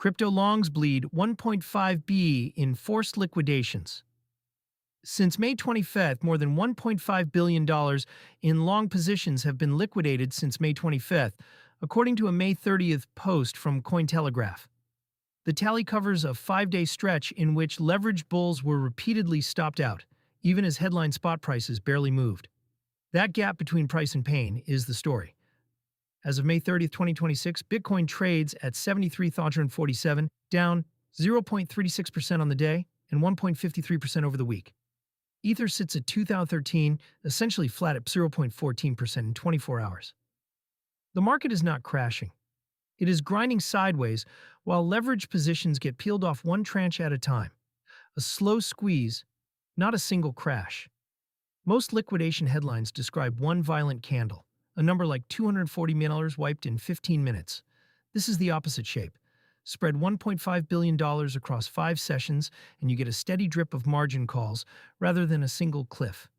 Crypto longs bleed 1.5 billion in forced liquidations. Since May 25th, more than $1.5 billion in long positions have been liquidated since May 25th, according to a May 30th post from Cointelegraph. The tally covers a 5-day stretch in which leveraged bulls were repeatedly stopped out, even as headline spot prices barely moved. That gap between price and pain is the story. As of May 30th, 2026, Bitcoin trades at 73,047, down 0.36% on the day and 1.53% over the week. Ether sits at 2013, essentially flat at 0.14% in 24 hours. The market is not crashing. It is grinding sideways while leverage positions get peeled off one tranche at a time. A slow squeeze, not a single crash. Most liquidation headlines describe one violent candle, a number like $240 million wiped in 15 minutes. This is the opposite shape. Spread $1.5 billion across 5 sessions, and you get a steady drip of margin calls rather than a single cliff.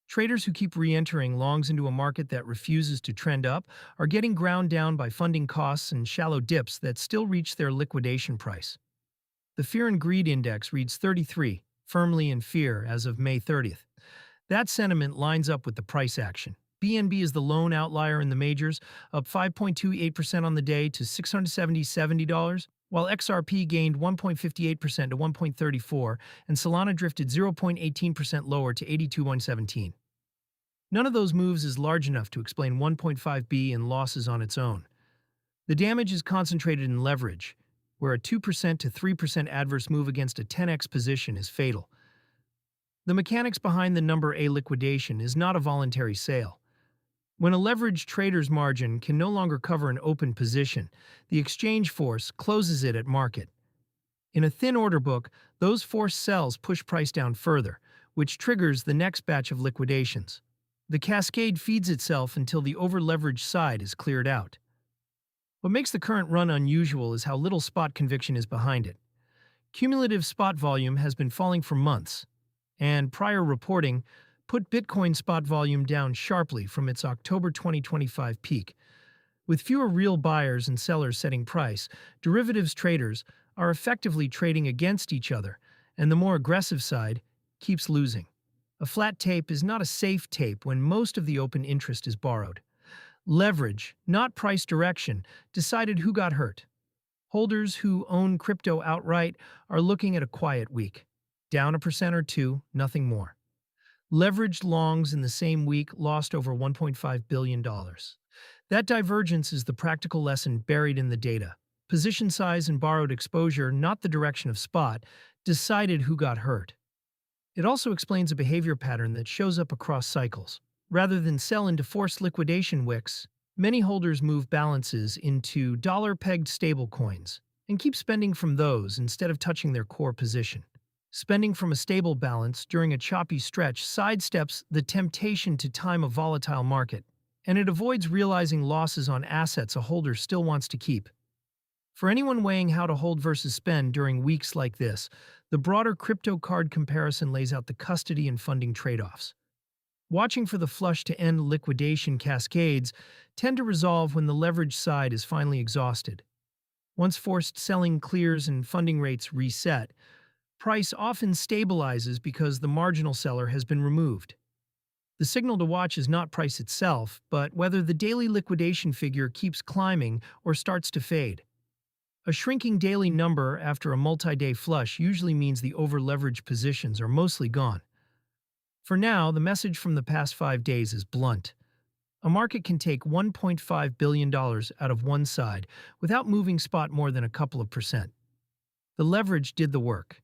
Traders who keep re-entering longs into a market that refuses to trend up are getting ground down by funding costs and shallow dips that still reach their liquidation price. The Fear and Greed Index reads 33, firmly in fear as of May 30th. That sentiment lines up with the price action. BNB is the lone outlier in the majors, up 5.28% on the day to $670.70, while XRP gained 1.58% to 1.34, and Solana drifted 0.18% lower to 82.17. None of those moves is large enough to explain 1.5 billion in losses on its own. The damage is concentrated in leverage, where a 2% to 3% adverse move against a 10x position is fatal. The mechanics behind the number A liquidation is not a voluntary sale. When a leveraged trader's margin can no longer cover an open position, the exchange force closes it at market. In a thin order book, those forced sells push price down further, which triggers the next batch of liquidations. The cascade feeds itself until the over-leveraged side is cleared out. What makes the current run unusual is how little spot conviction is behind it. Cumulative spot volume has been falling for months, and prior reporting put Bitcoin spot volume down sharply from its October 2025 peak. With fewer real buyers and sellers setting price, derivatives traders are effectively trading against each other, and the more aggressive side keeps losing. A flat tape is not a safe tape when most of the open interest is borrowed. Leverage, not price direction, decided who got hurt. Holders who own crypto outright are looking at a quiet week. Down 1% or 2%, nothing more. Leveraged longs in the same week lost over $1.5 billion. That divergence is the practical lesson buried in the data. Position size and borrowed exposure, not the direction of spot, decided who got hurt. It also explains a behavior pattern that shows up across cycles. Rather than sell into forced liquidation wicks, many holders move balances into dollar-pegged stablecoins and keep spending from those instead of touching their core position. Spending from a stable balance during a choppy stretch sidesteps the temptation to time a volatile market, and it avoids realizing losses on assets a holder still wants to keep. For anyone weighing how to hold versus spend during weeks like this, the broader crypto card comparison lays out the custody and funding trade-offs. Watching for the flush to end liquidation cascades tend to resolve when the leverage side is finally exhausted. Once forced selling clears and funding rates reset, price often stabilizes because the marginal seller has been removed. The signal to watch is not price itself, but whether the daily liquidation figure keeps climbing or starts to fade. A shrinking daily number after a multi-day flush usually means the over-leveraged positions are mostly gone. For now, the message from the past 5 days is blunt. A market can take $1.5 billion out of one side without moving spot more than a couple of percent. The leverage did the work.